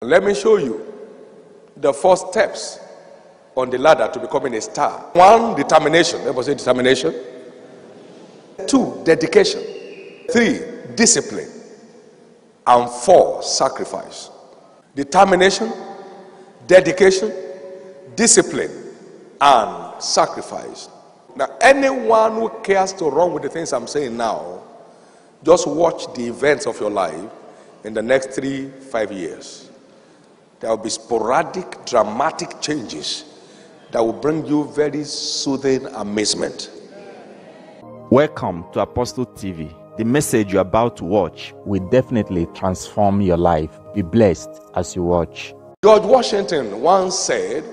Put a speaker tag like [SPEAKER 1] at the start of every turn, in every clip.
[SPEAKER 1] Let me show you the 4 steps on the ladder to becoming a star. 1, determination. Let me say determination. 2, dedication. 3, discipline. And 4, sacrifice. Determination, dedication, discipline, and sacrifice. Now, anyone who cares to run with the things I'm saying now, just watch the events of your life in the next 3-5 years. There will be sporadic, dramatic changes that will bring you very soothing amazement.
[SPEAKER 2] Welcome to ApostleTv. The message you're about to watch will definitely transform your life. Be blessed as you watch.
[SPEAKER 1] George Washington once said,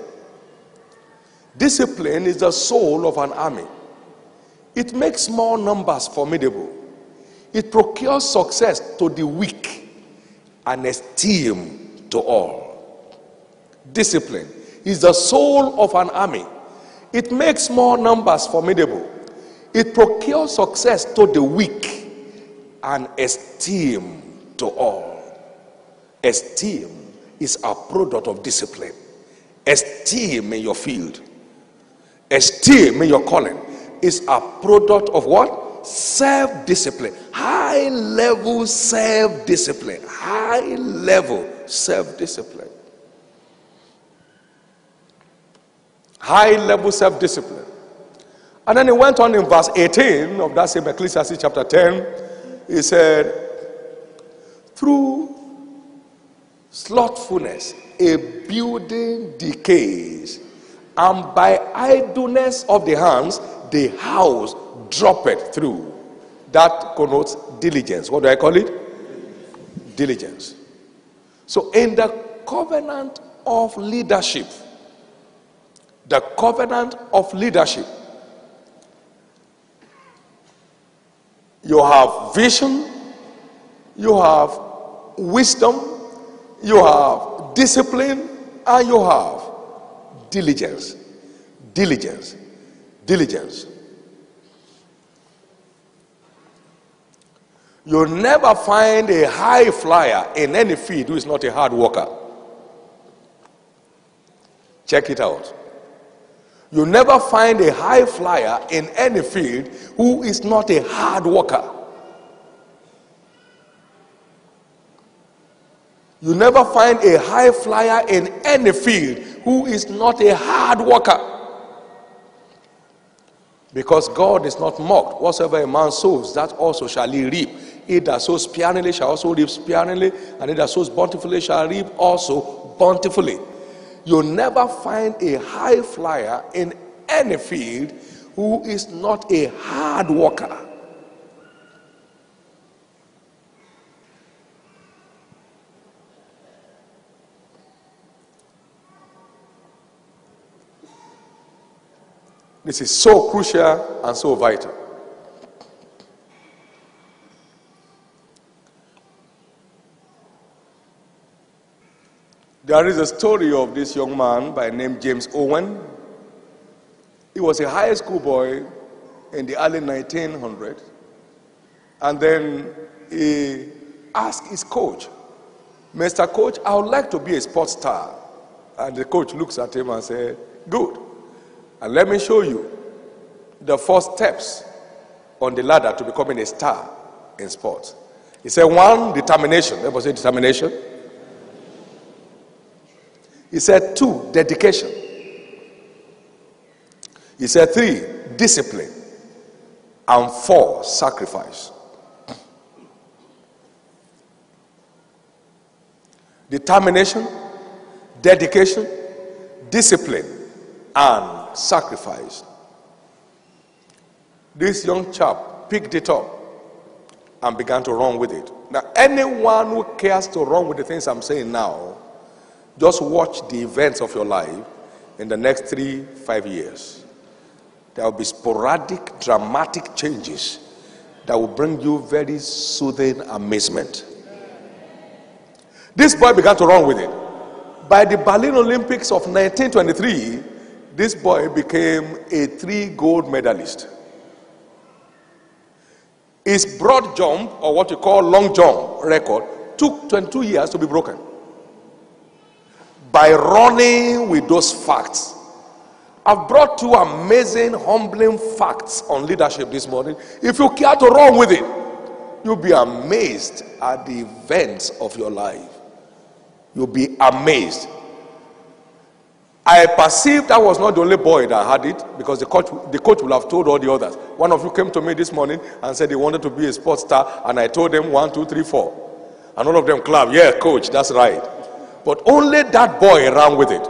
[SPEAKER 1] "Discipline is the soul of an army. It makes small numbers formidable. It procures success to the weak and esteem to all." Discipline is the soul of an army. It makes small numbers formidable. It procures success to the weak and esteem to all. Esteem is a product of discipline. Esteem in your field, esteem in your calling is a product of what? Self-discipline. High level self-discipline. High level self-discipline. High level self-discipline. And then he went on in verse 18 of that same Ecclesiastes chapter 10. He said, "Through slothfulness a building decays, and by idleness of the hands the house droppeth through." That connotes diligence. What do I call it? Diligence. So in the covenant of leadership, the covenant of leadership, you have vision, you have wisdom, you have discipline, and you have diligence. Diligence. Diligence. You'll never find a high flyer in any field who is not a hard worker. Check it out. You'll never find a high flyer in any field who is not a hard worker. You never find a high flyer in any field who is not a hard worker. Because God is not mocked. Whatsoever a man sows, that also shall he reap. He that sows sparingly shall also reap sparingly, and he that sows bountifully shall reap also bountifully. You'll never find a high flyer in any field who is not a hard worker. This is so crucial and so vital. There is a story of this young man by name James Owen. He was a high school boy in the early 1900s. And then he asked his coach, "Mr. Coach, I would like to be a sports star." And the coach looks at him and says, "Good. And let me show you the 4 steps on the ladder to becoming a star in sports." He said, 1, determination. Let me say determination. He said 2, dedication. He said 3, discipline. And 4, sacrifice. Determination, dedication, discipline, and sacrifice. This young chap picked it up and began to run with it. Now, anyone who cares to run with the things I'm saying now, just watch the events of your life in the next 3-5 years. There will be sporadic, dramatic changes that will bring you very soothing amazement. This boy began to run with it. By the Berlin Olympics of 1923, this boy became a 3 gold medalist. His broad jump, or what you call long jump record, took 22 years to be broken. by running with those facts. I've brought you amazing, humbling facts on leadership this morning. If you care to run with it, you'll be amazed at the events of your life. You'll be amazed. I perceived I was not the only boy that had it, because the coach will have told all the others. One of you came to me this morning and said he wanted to be a sports star, and I told them 1, 2, 3, 4. And all of them clapped. Yeah, coach, that's right. But only that boy ran with it.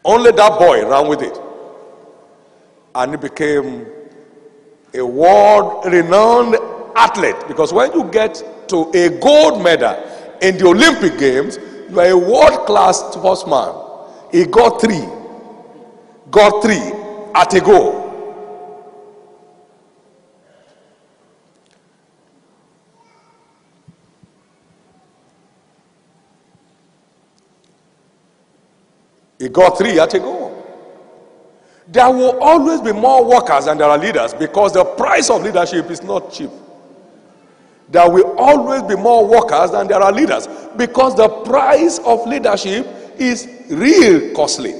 [SPEAKER 1] Only that boy ran with it. And he became a world-renowned athlete. Because when you get to a gold medal in the Olympic Games, you are a world-class sportsman. He got three at a go. He got 3 at a go. There will always be more workers than there are leaders, because the price of leadership is not cheap. There will always be more workers than there are leaders, because the price of leadership is real costly.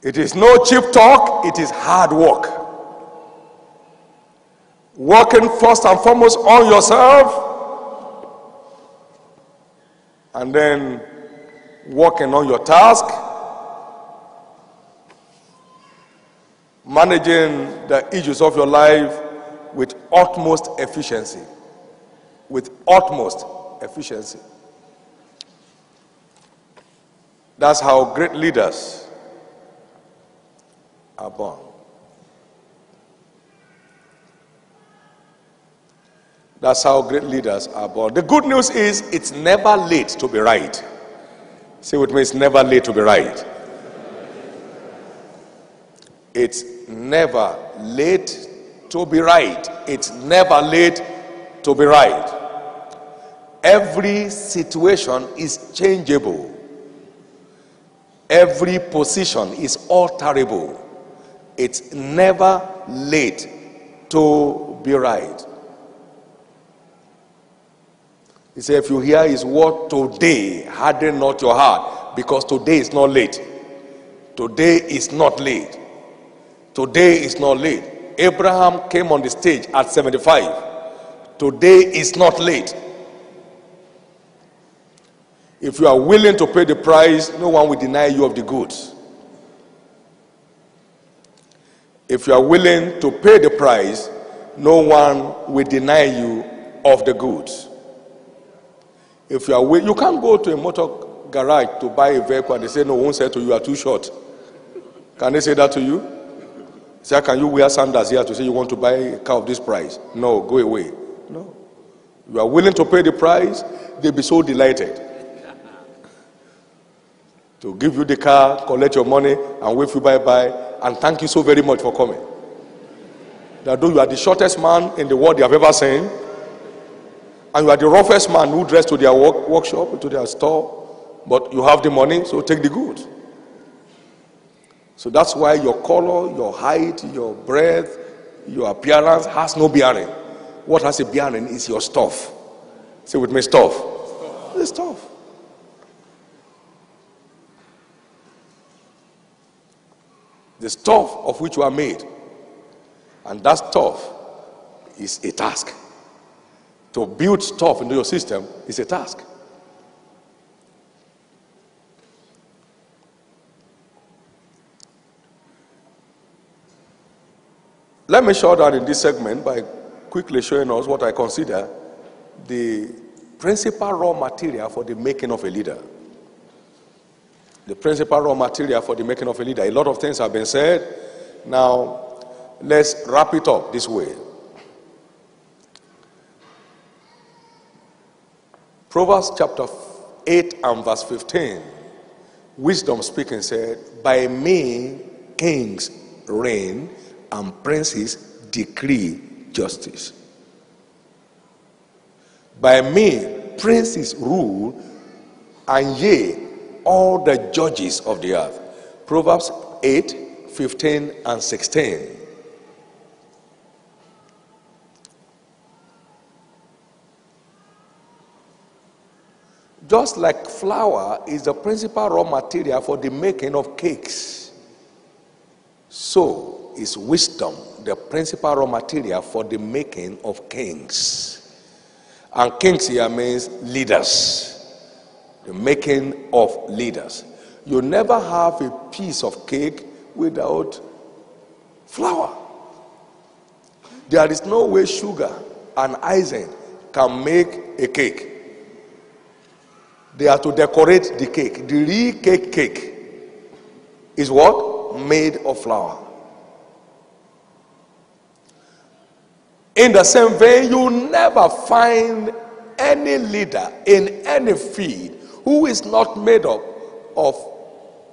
[SPEAKER 1] It is no cheap talk, it is hard work. Working first and foremost on yourself, and then working on your task, managing the issues of your life with utmost efficiency. With utmost efficiency. That's how great leaders are born. That's how great leaders are born. The good news is it's never late to be right. Say with me, it's never late to be right. It's never late to be right. It's never late to be right. Every situation is changeable. Every position is alterable. It's never late to be right. He said, if you hear his word today, harden not your heart, because today is not late. Today is not late. Today is not late. Abraham came on the stage at 75. Today is not late. If you are willing to pay the price, no one will deny you of the goods. If you are willing to pay the price, no one will deny you of the goods. If you are willing, you can't go to a motor garage to buy a vehicle and they say, no, won't say to you, you are too short. Can they say that to you? Say, can you wear sandals here to say you want to buy a car of this price? No, go away. No. You are willing to pay the price, they'll be so delighted to give you the car, collect your money, and wave you bye-bye, and thank you so very much for coming. That though you are the shortest man in the world they have ever seen, and you are the roughest man who dressed to their workshop, to their store, but you have the money, so take the goods. So that's why your color, your height, your breadth, your appearance has no bearing. What has a bearing is your stuff. Say with me, stuff. The stuff. The stuff of which you are made. And that stuff is a task. To build stuff into your system is a task. Let me show that in this segment by quickly showing us what I consider the principal raw material for the making of a leader. The principal raw material for the making of a leader. A lot of things have been said. Now, let's wrap it up this way. Proverbs chapter 8 and verse 15. Wisdom speaking said, by me kings reign and princes decree justice. By me princes rule, and yea, all the judges of the earth. Proverbs 8, 15 and 16. Just like flour is the principal raw material for the making of cakes, so is wisdom the principal raw material for the making of kings. And kings here means leaders, the making of leaders. You never have a piece of cake without flour. There is no way sugar and icing can make a cake. They are to decorate the cake. The real cake is what? Made of flour. In the same vein, you never find any leader in any field who is not made up of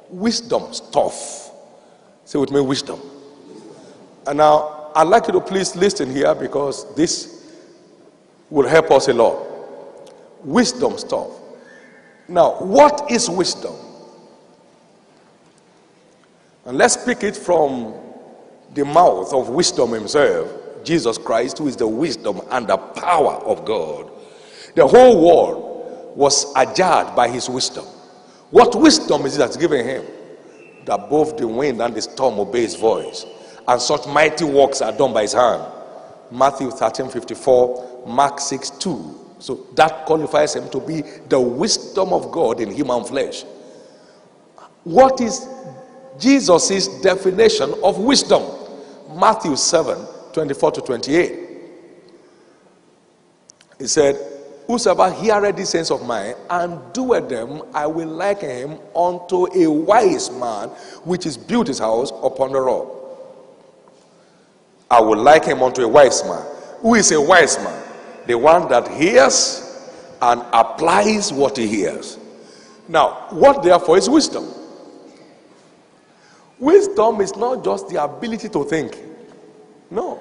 [SPEAKER 1] wisdom stuff. Say with me, wisdom. And now, I'd like you to please listen here, because this will help us a lot. Wisdom stuff. Now, what is wisdom? And let's pick it from the mouth of wisdom himself, Jesus Christ, who is the wisdom and the power of God. The whole world was ajar by his wisdom. What wisdom is it that's given him? That both the wind and the storm obey his voice, and such mighty works are done by his hand. Matthew 13:54, Mark 6:2. So that qualifies him to be the wisdom of God in human flesh. What is Jesus' definition of wisdom? Matthew 7:24-28. He said, whosoever heareth these sayings of mine and doeth them, I will liken him unto a wise man which is built his house upon the rock. I will liken him unto a wise man. Who is a wise man? The one that hears and applies what he hears. Now, what therefore is wisdom? Wisdom is not just the ability to think. No.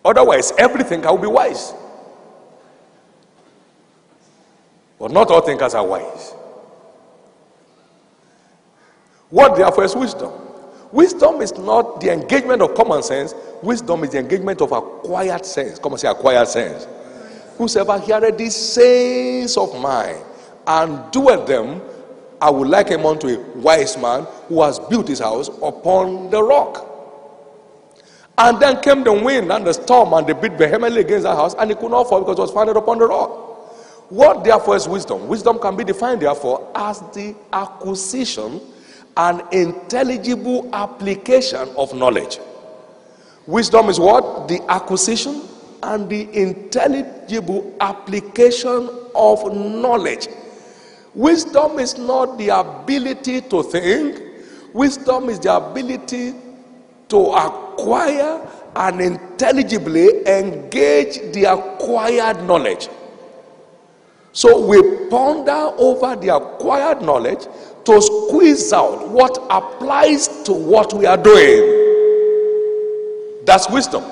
[SPEAKER 1] Otherwise, every thinker will be wise. But not all thinkers are wise. What therefore is wisdom? Wisdom is not the engagement of common sense. Wisdom is the engagement of acquired sense. Come and say acquired sense. Whosoever heareth these sayings of mine and doeth them, I will liken him unto a wise man who has built his house upon the rock. And then came the wind and the storm, and they beat vehemently against that house, and it could not fall because it was founded upon the rock. What therefore is wisdom? Wisdom can be defined therefore as the acquisition and intelligible application of knowledge. Wisdom is what? The acquisition and the intelligible application of knowledge. Wisdom is not the ability to think. Wisdom is the ability to acquire and intelligibly engage the acquired knowledge. So we ponder over the acquired knowledge to squeeze out what applies to what we are doing. That's wisdom.